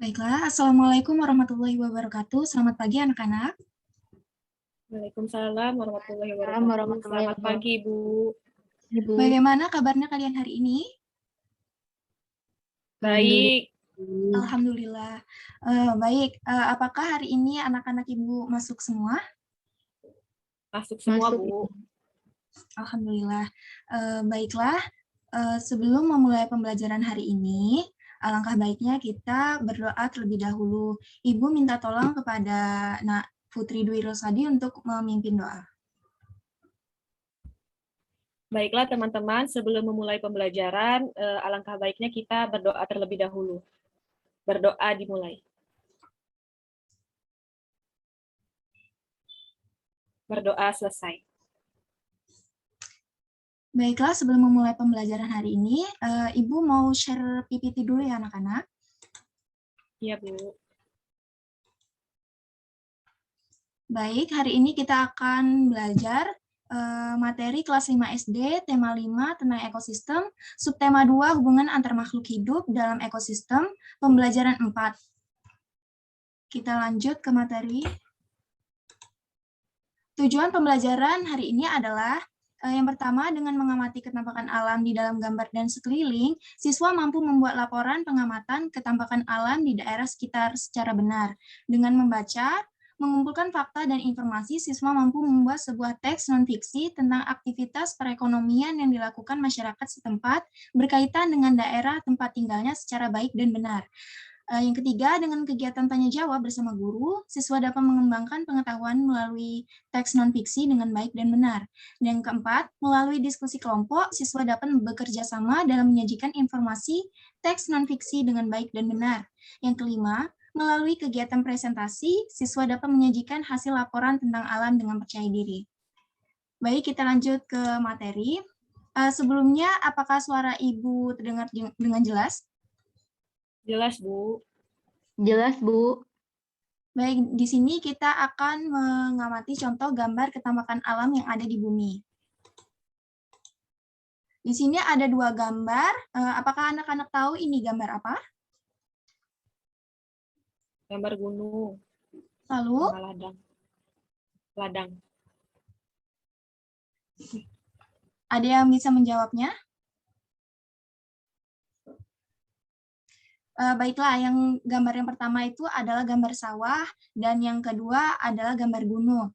Baiklah, Assalamualaikum warahmatullahi wabarakatuh. Selamat pagi anak-anak. Waalaikumsalam warahmatullahi Assalamualaikum wabarakatuh. warahmatullahi Selamat pagi, Bu. Ibu. Bagaimana kabarnya kalian hari ini? Baik. Alhamdulillah. Baik, apakah hari ini anak-anak Ibu masuk semua? Masuk semua, Masuk. Bu. Alhamdulillah. Baiklah, sebelum memulai pembelajaran hari ini, alangkah baiknya kita berdoa terlebih dahulu. Ibu minta tolong kepada Nak Putri Dwi Rosadi untuk memimpin doa. Baiklah, teman-teman. Sebelum memulai pembelajaran, alangkah baiknya kita berdoa terlebih dahulu. Berdoa dimulai. Berdoa selesai. Baiklah, sebelum memulai pembelajaran hari ini, Ibu mau share PPT dulu ya anak-anak. Iya, Bu. Baik, hari ini kita akan belajar materi kelas 5 SD, tema 5 tentang ekosistem, subtema 2 hubungan antar makhluk hidup dalam ekosistem, pembelajaran 4. Kita lanjut ke materi. Tujuan pembelajaran hari ini adalah yang pertama, dengan mengamati ketampakan alam di dalam gambar dan sekeliling, siswa mampu membuat laporan pengamatan ketampakan alam di daerah sekitar secara benar. Dengan membaca, mengumpulkan fakta dan informasi, siswa mampu membuat sebuah teks non-fiksi tentang aktivitas perekonomian yang dilakukan masyarakat setempat berkaitan dengan daerah tempat tinggalnya secara baik dan benar. Yang ketiga, dengan kegiatan tanya jawab bersama guru, siswa dapat mengembangkan pengetahuan melalui teks non-fiksi dengan baik dan benar. Dan yang keempat, melalui diskusi kelompok, siswa dapat bekerja sama dalam menyajikan informasi teks non-fiksi dengan baik dan benar. Yang kelima, melalui kegiatan presentasi, siswa dapat menyajikan hasil laporan tentang alam dengan percaya diri. Baik, kita lanjut ke materi. Sebelumnya, apakah suara Ibu terdengar dengan jelas? Jelas, Bu. Jelas, Bu. Baik, di sini kita akan mengamati contoh gambar ketampakan alam yang ada di bumi. Di sini ada dua gambar. Apakah anak-anak tahu ini gambar apa? Gambar gunung. Lalu? Sama ladang. Ladang. Ada yang bisa menjawabnya? Baiklah, yang gambar yang pertama itu adalah gambar sawah, dan yang kedua adalah gambar gunung.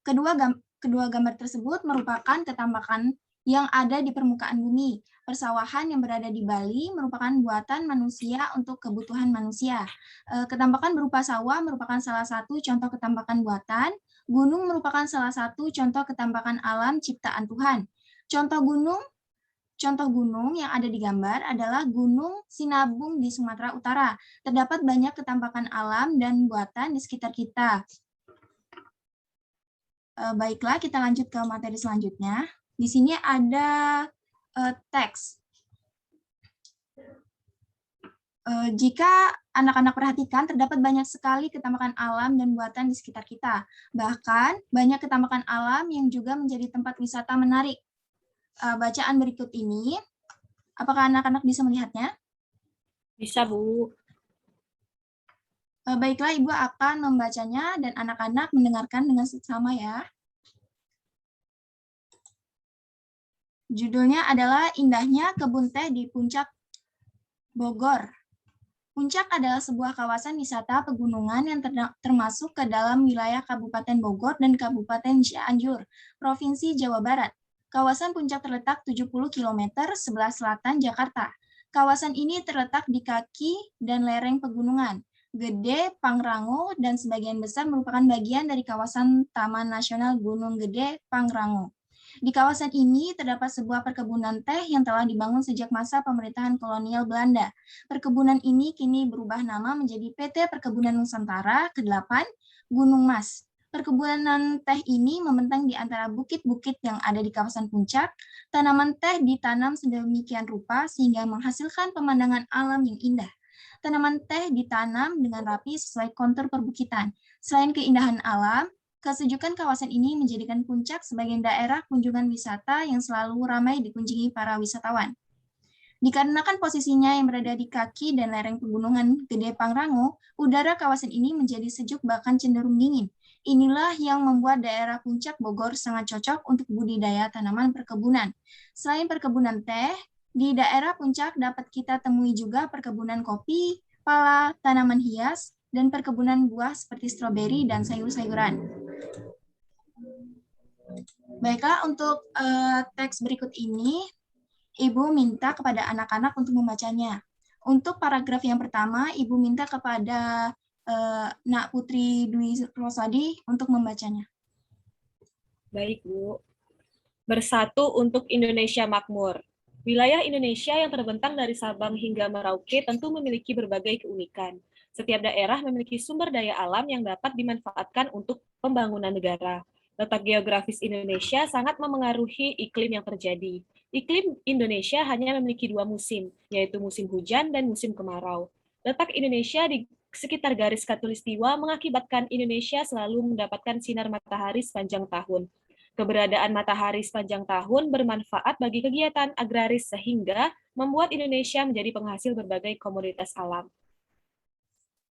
Kedua gambar tersebut merupakan ketampakan yang ada di permukaan bumi. Persawahan yang berada di Bali merupakan buatan manusia untuk kebutuhan manusia. Ketampakan berupa sawah merupakan salah satu contoh ketampakan buatan. Gunung merupakan salah satu contoh ketampakan alam ciptaan Tuhan. Contoh gunung yang ada di gambar adalah Gunung Sinabung di Sumatera Utara. Terdapat banyak ketampakan alam dan buatan di sekitar kita. Baiklah, kita lanjut ke materi selanjutnya. Di sini ada teks. Jika anak-anak perhatikan, terdapat banyak sekali ketampakan alam dan buatan di sekitar kita. Bahkan, banyak ketampakan alam yang juga menjadi tempat wisata menarik. Bacaan berikut ini, apakah anak-anak bisa melihatnya? Bisa, Bu. Baiklah, Ibu akan membacanya dan anak-anak mendengarkan dengan seksama ya. Judulnya adalah Indahnya Kebun Teh di Puncak Bogor. Puncak adalah sebuah kawasan wisata pegunungan yang termasuk ke dalam wilayah Kabupaten Bogor dan Kabupaten Cianjur, Provinsi Jawa Barat. Kawasan Puncak terletak 70 km sebelah selatan Jakarta. Kawasan ini terletak di kaki dan lereng pegunungan. Gede, Pangrango, dan sebagian besar merupakan bagian dari kawasan Taman Nasional Gunung Gede, Pangrango. Di kawasan ini terdapat sebuah perkebunan teh yang telah dibangun sejak masa pemerintahan kolonial Belanda. Perkebunan ini kini berubah nama menjadi PT Perkebunan Nusantara ke-8 Gunung Mas. Perkebunan teh ini membentang di antara bukit-bukit yang ada di kawasan puncak. Tanaman teh ditanam sedemikian rupa sehingga menghasilkan pemandangan alam yang indah. Tanaman teh ditanam dengan rapi sesuai kontur perbukitan. Selain keindahan alam, kesejukan kawasan ini menjadikan puncak sebagai daerah kunjungan wisata yang selalu ramai dikunjungi para wisatawan. Dikarenakan posisinya yang berada di kaki dan lereng pegunungan Gede Pangrango, udara kawasan ini menjadi sejuk bahkan cenderung dingin. Inilah yang membuat daerah puncak Bogor sangat cocok untuk budidaya tanaman perkebunan. Selain perkebunan teh, di daerah puncak dapat kita temui juga perkebunan kopi, pala, tanaman hias, dan perkebunan buah seperti stroberi dan sayur-sayuran. Baiklah, untuk teks berikut ini, Ibu minta kepada anak-anak untuk membacanya. Untuk paragraf yang pertama, Ibu minta kepada Nak Putri Dwi Rosadi untuk membacanya. Baik, Bu. Bersatu untuk Indonesia makmur. Wilayah Indonesia yang terbentang dari Sabang hingga Merauke tentu memiliki berbagai keunikan. Setiap daerah memiliki sumber daya alam yang dapat dimanfaatkan untuk pembangunan negara. Letak geografis Indonesia sangat memengaruhi iklim yang terjadi. Iklim Indonesia hanya memiliki 2 musim, yaitu musim hujan dan musim kemarau. Letak Indonesia di sekitar garis khatulistiwa mengakibatkan Indonesia selalu mendapatkan sinar matahari sepanjang tahun. Keberadaan matahari sepanjang tahun bermanfaat bagi kegiatan agraris sehingga membuat Indonesia menjadi penghasil berbagai komoditas alam.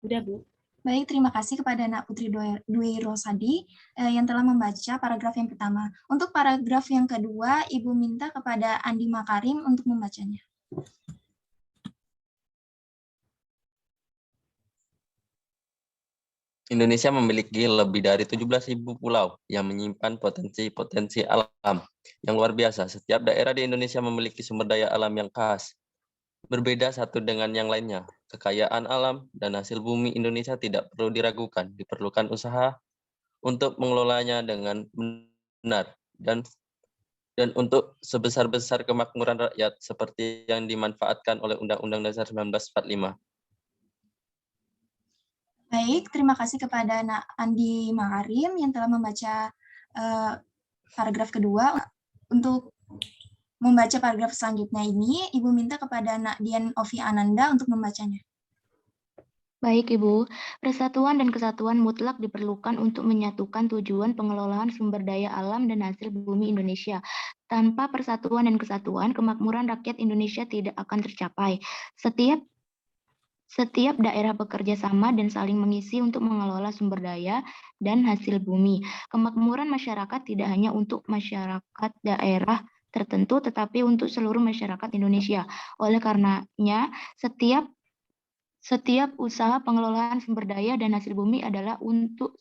Udah, Bu. Baik, terima kasih kepada Nak Putri Dwi Rosadi yang telah membaca paragraf yang pertama. Untuk paragraf yang kedua, Ibu minta kepada Andi Makarim untuk membacanya. Indonesia memiliki lebih dari 17.000 pulau yang menyimpan potensi-potensi alam yang luar biasa. Setiap daerah di Indonesia memiliki sumber daya alam yang khas, berbeda satu dengan yang lainnya. Kekayaan alam dan hasil bumi Indonesia tidak perlu diragukan. Diperlukan usaha untuk mengelolanya dengan benar dan untuk sebesar-besar kemakmuran rakyat seperti yang dimanfaatkan oleh Undang-Undang Dasar 1945. Baik, terima kasih kepada Nak Andi Makarim yang telah membaca paragraf kedua. Untuk membaca paragraf selanjutnya ini, Ibu minta kepada Nak Dian Ovi Ananda untuk membacanya. Baik, Ibu. Persatuan dan kesatuan mutlak diperlukan untuk menyatukan tujuan pengelolaan sumber daya alam dan hasil bumi Indonesia. Tanpa persatuan dan kesatuan, kemakmuran rakyat Indonesia tidak akan tercapai. Setiap daerah bekerja sama dan saling mengisi untuk mengelola sumber daya dan hasil bumi. Kemakmuran masyarakat tidak hanya untuk masyarakat daerah tertentu, tetapi untuk seluruh masyarakat Indonesia. Oleh karenanya, setiap usaha pengelolaan sumber daya dan hasil bumi adalah untuk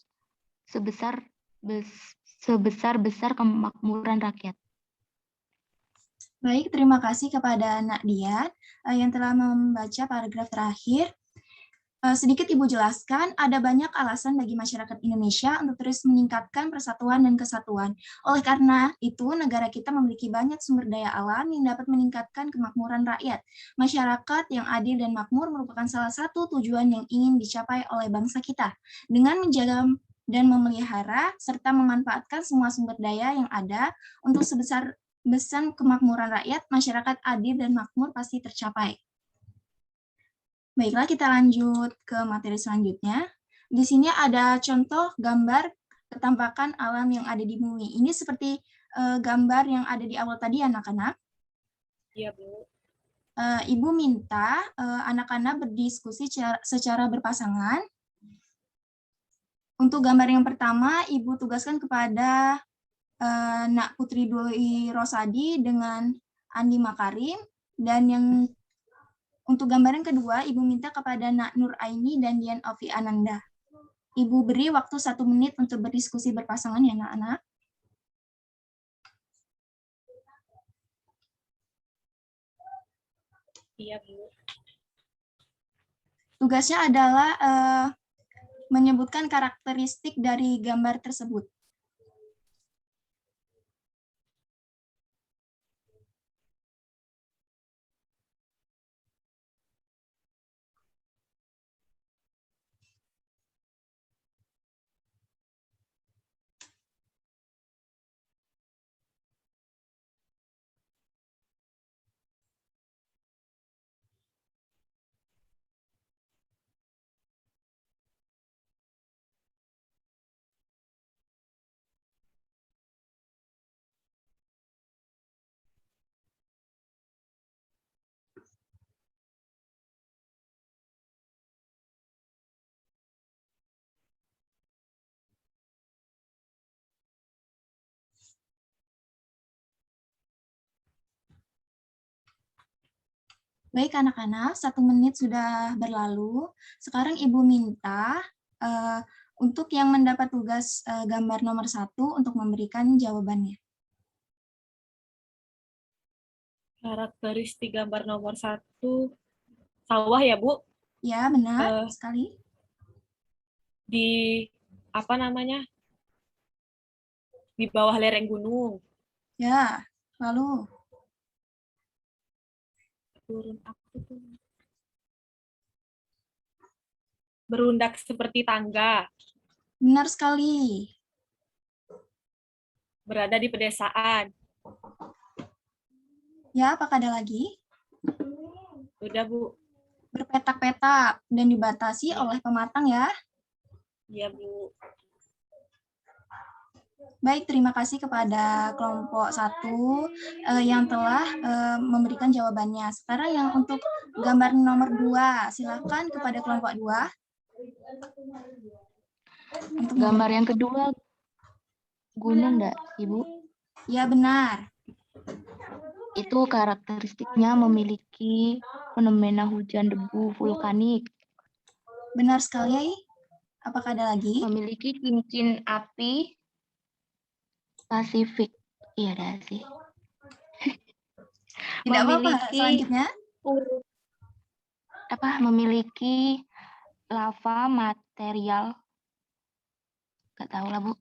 sebesar-besar kemakmuran rakyat. Baik, terima kasih kepada Nak Dian yang telah membaca paragraf terakhir. Sedikit Ibu jelaskan, ada banyak alasan bagi masyarakat Indonesia untuk terus meningkatkan persatuan dan kesatuan. Oleh karena itu, negara kita memiliki banyak sumber daya alam yang dapat meningkatkan kemakmuran rakyat. Masyarakat yang adil dan makmur merupakan salah satu tujuan yang ingin dicapai oleh bangsa kita. Dengan menjaga dan memelihara, serta memanfaatkan semua sumber daya yang ada untuk sebesar-besar kemakmuran rakyat, masyarakat adil dan makmur pasti tercapai. Baiklah, kita lanjut ke materi selanjutnya. Di sini ada contoh gambar ketampakan alam yang ada di bumi. Ini seperti gambar yang ada di awal tadi, anak-anak. Iya, Bu. Ibu minta anak-anak berdiskusi secara berpasangan. Untuk gambar yang pertama, Ibu tugaskan kepada Nak Putri Dwi Rosadi dengan Andi Makarim, dan yang untuk gambaran kedua, Ibu minta kepada Nak Nur Aini dan Dian Ovi Ananda. Ibu beri waktu 1 menit untuk berdiskusi berpasangan ya, anak-anak. Iya, Bu. Tugasnya adalah menyebutkan karakteristik dari gambar tersebut. Baik anak-anak, 1 menit sudah berlalu. Sekarang Ibu minta untuk yang mendapat tugas gambar nomor 1 untuk memberikan jawabannya. Karakteristik gambar nomor 1, sawah ya Bu, Ya, benar sekali. di apa namanya? Di bawah lereng gunung. Ya, lalu Turun aku tuh. Berundak seperti tangga, benar sekali. berada di pedesaan. Ya, apakah ada lagi? Udah Bu. Berpetak-petak dan dibatasi Ya. oleh pematang ya. Iya Bu. Baik, terima kasih kepada kelompok 1 yang telah memberikan jawabannya. Sekarang yang untuk gambar nomor 2, silakan kepada kelompok 2. Untuk Gambar yang kedua gunung enggak, Ibu? Ya, benar. Itu karakteristiknya memiliki fenomena hujan debu vulkanik, Benar sekali. Apakah ada lagi? memiliki cincin api Pasifik. Iya ada sih. Tidak apa-apa. Memiliki Selanjutnya, memiliki lava material. Nggak tahu lah, Bu.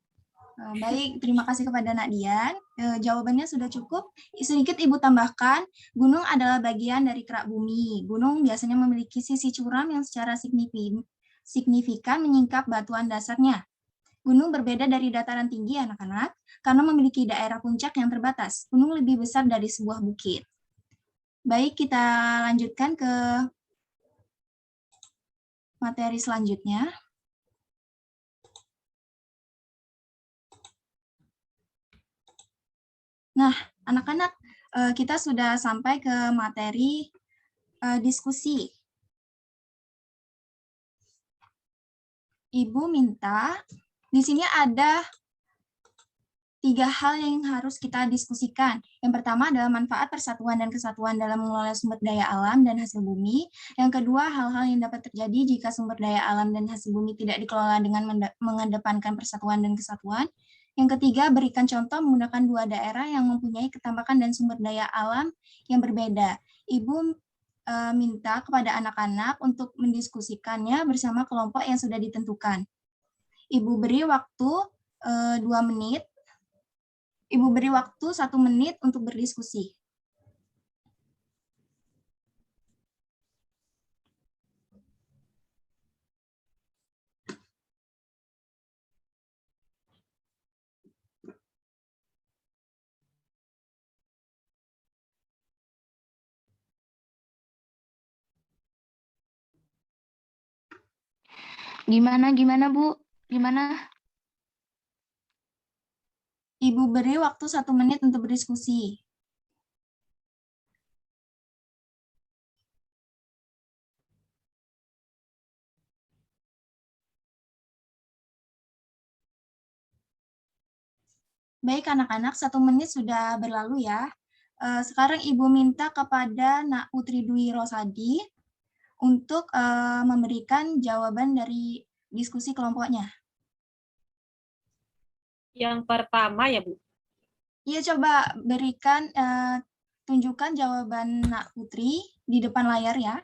baik, terima kasih kepada Nak Dian. Jawabannya sudah cukup. Sedikit Ibu tambahkan, gunung adalah bagian dari kerak bumi. Gunung biasanya memiliki sisi curam yang secara signifikan menyingkap batuan dasarnya. Gunung berbeda dari dataran tinggi, anak-anak, karena memiliki daerah puncak yang terbatas. Gunung lebih besar dari sebuah bukit. Baik, kita lanjutkan ke materi selanjutnya. Nah, anak-anak, kita sudah sampai ke materi diskusi. Ibu minta, di sini ada 3 hal yang harus kita diskusikan. Yang pertama adalah manfaat persatuan dan kesatuan dalam mengelola sumber daya alam dan hasil bumi. Yang kedua, hal-hal yang dapat terjadi jika sumber daya alam dan hasil bumi tidak dikelola dengan mengedepankan persatuan dan kesatuan. Yang ketiga, berikan contoh menggunakan 2 daerah yang mempunyai ketambakan dan sumber daya alam yang berbeda. Ibu minta kepada anak-anak untuk mendiskusikannya bersama kelompok yang sudah ditentukan. Ibu beri waktu 2 menit. Ibu beri waktu 1 menit untuk berdiskusi. Gimana, Bu? Gimana? Ibu beri waktu 1 menit untuk berdiskusi. Baik anak-anak, 1 menit sudah berlalu ya. Sekarang Ibu minta kepada Nak Putri Dwi Rosadi untuk memberikan jawaban dari diskusi kelompoknya. Yang pertama ya Bu. Iya, coba berikan, tunjukkan jawaban Nak Putri di depan layar ya.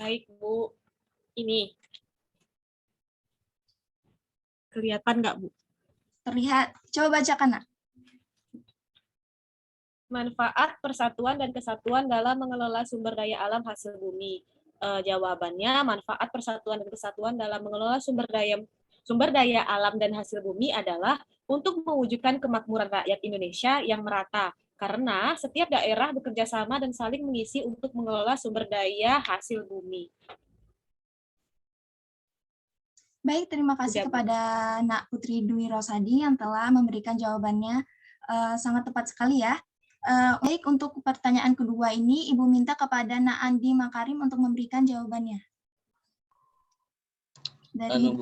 Baik Bu. Ini. Kelihatan nggak Bu? Terlihat. Coba bacakan, Nak. Manfaat persatuan dan kesatuan dalam mengelola sumber daya alam hasil bumi. Jawabannya, manfaat persatuan dan kesatuan dalam mengelola sumber daya alam dan hasil bumi adalah untuk mewujudkan kemakmuran rakyat Indonesia yang merata. Karena setiap daerah bekerja sama dan saling mengisi untuk mengelola sumber daya hasil bumi. Baik, terima kasih kepada Nak Putri Dwi Rosadi yang telah memberikan jawabannya sangat tepat sekali ya. Baik, untuk pertanyaan kedua ini, Ibu minta kepada Nak Andi Makarim untuk memberikan jawabannya. Dari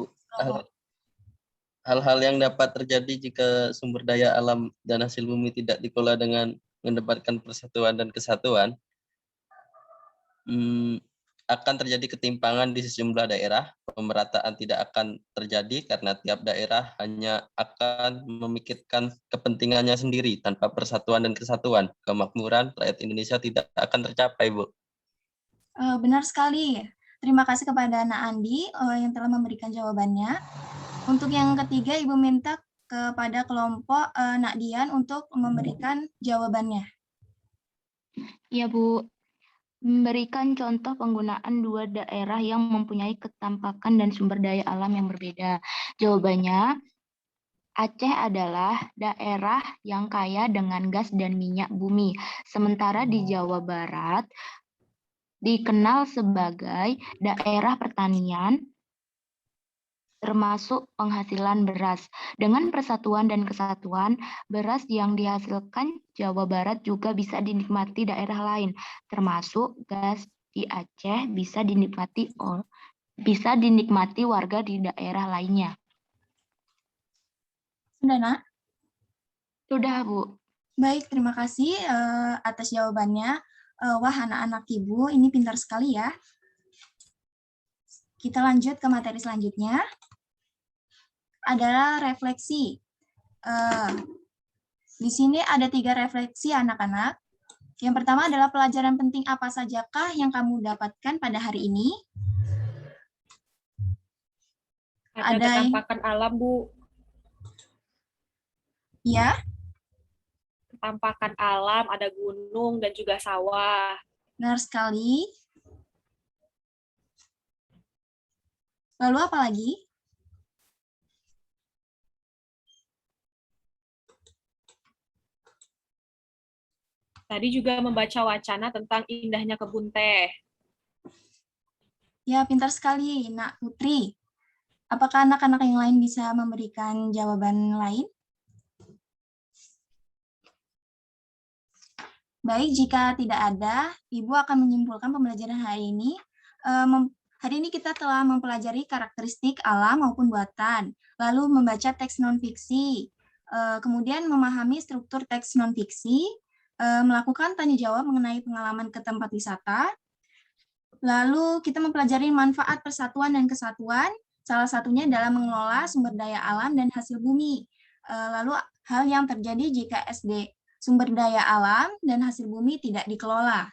hal-hal yang dapat terjadi jika sumber daya alam dan hasil bumi tidak dikelola dengan mengedepankan persatuan dan kesatuan akan terjadi ketimpangan di sejumlah daerah. Pemerataan tidak akan terjadi karena tiap daerah hanya akan memikirkan kepentingannya sendiri tanpa persatuan dan kesatuan. Kemakmuran rakyat Indonesia tidak akan tercapai, Bu. Benar sekali. Terima kasih kepada Nak Andi yang telah memberikan jawabannya. Untuk yang ketiga, Ibu minta kepada kelompok Nak Dian untuk memberikan jawabannya. Ya, Bu. Memberikan contoh penggunaan dua daerah yang mempunyai ketampakan dan sumber daya alam yang berbeda. Jawabannya, Aceh adalah daerah yang kaya dengan gas dan minyak bumi. Sementara di Jawa Barat dikenal sebagai daerah pertanian termasuk penghasilan beras. Dengan persatuan dan kesatuan, beras yang dihasilkan Jawa Barat juga bisa dinikmati daerah lain, termasuk gas di Aceh bisa dinikmati warga di daerah lainnya. Sudah, Nak? Sudah, Bu. Baik, terima kasih atas jawabannya. Wah, anak-anak Ibu, ini pintar sekali ya. Kita lanjut ke materi selanjutnya. Adalah refleksi. Di sini ada 3 refleksi anak-anak. Yang pertama adalah pelajaran penting apa sajakah yang kamu dapatkan pada hari ini? Ada ketampakan alam, Bu. Ya, Ketampakan alam, ada gunung dan juga sawah. benar sekali. Lalu apa lagi? Tadi juga membaca wacana tentang indahnya kebun teh. Ya, pintar sekali, Nak Putri. Apakah anak-anak yang lain bisa memberikan jawaban lain? Baik, jika tidak ada, Ibu akan menyimpulkan pembelajaran hari ini. Hari ini kita telah mempelajari karakteristik alam maupun buatan, lalu membaca teks non-fiksi, kemudian memahami struktur teks non-fiksi, melakukan tanya jawab mengenai pengalaman ke tempat wisata, lalu kita mempelajari manfaat persatuan dan kesatuan, salah satunya dalam mengelola sumber daya alam dan hasil bumi. Lalu hal yang terjadi jika sumber daya alam dan hasil bumi tidak dikelola.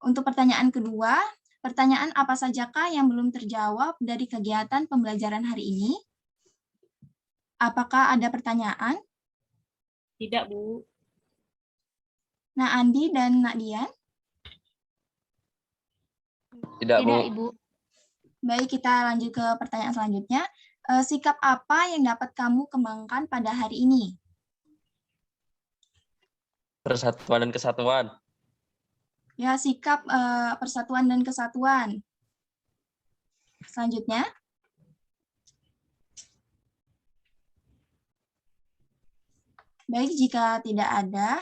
Untuk pertanyaan kedua, pertanyaan apa sajakah yang belum terjawab dari kegiatan pembelajaran hari ini? Apakah ada pertanyaan? Tidak, Bu. Nah, Andi dan Nak Dian? Tidak, Bu. Tidak, Ibu. Baik, kita lanjut ke pertanyaan selanjutnya. Sikap apa yang dapat kamu kembangkan pada hari ini? Persatuan dan kesatuan. Ya, sikap persatuan dan kesatuan. Selanjutnya. Baik, jika tidak ada,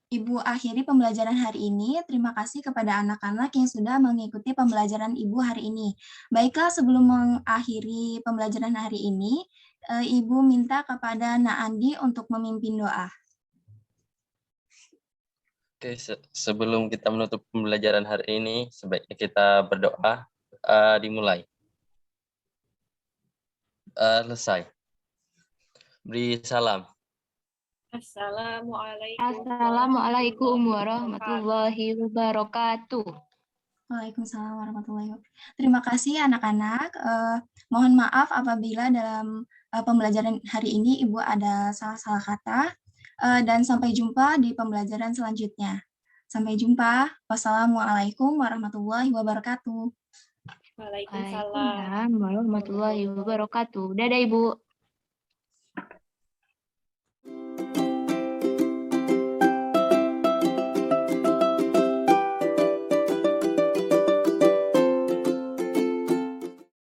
Ibu akhiri pembelajaran hari ini. Terima kasih kepada anak-anak yang sudah mengikuti pembelajaran Ibu hari ini. Baiklah, sebelum mengakhiri pembelajaran hari ini, Ibu minta kepada Nak Andi untuk memimpin doa. Oke, sebelum kita menutup pembelajaran hari ini, sebaiknya kita berdoa. Dimulai. Selesai. Beri salam. Assalamualaikum warahmatullahi wabarakatuh. Waalaikumsalam warahmatullahi wabarakatuh. Terima kasih anak-anak. Mohon maaf apabila dalam pembelajaran hari ini Ibu ada salah-salah kata. Dan sampai jumpa di pembelajaran selanjutnya. Sampai jumpa. Wassalamualaikum warahmatullahi wabarakatuh. Waalaikumsalam. Waalaikumsalam warahmatullahi wabarakatuh. Dadah, Ibu.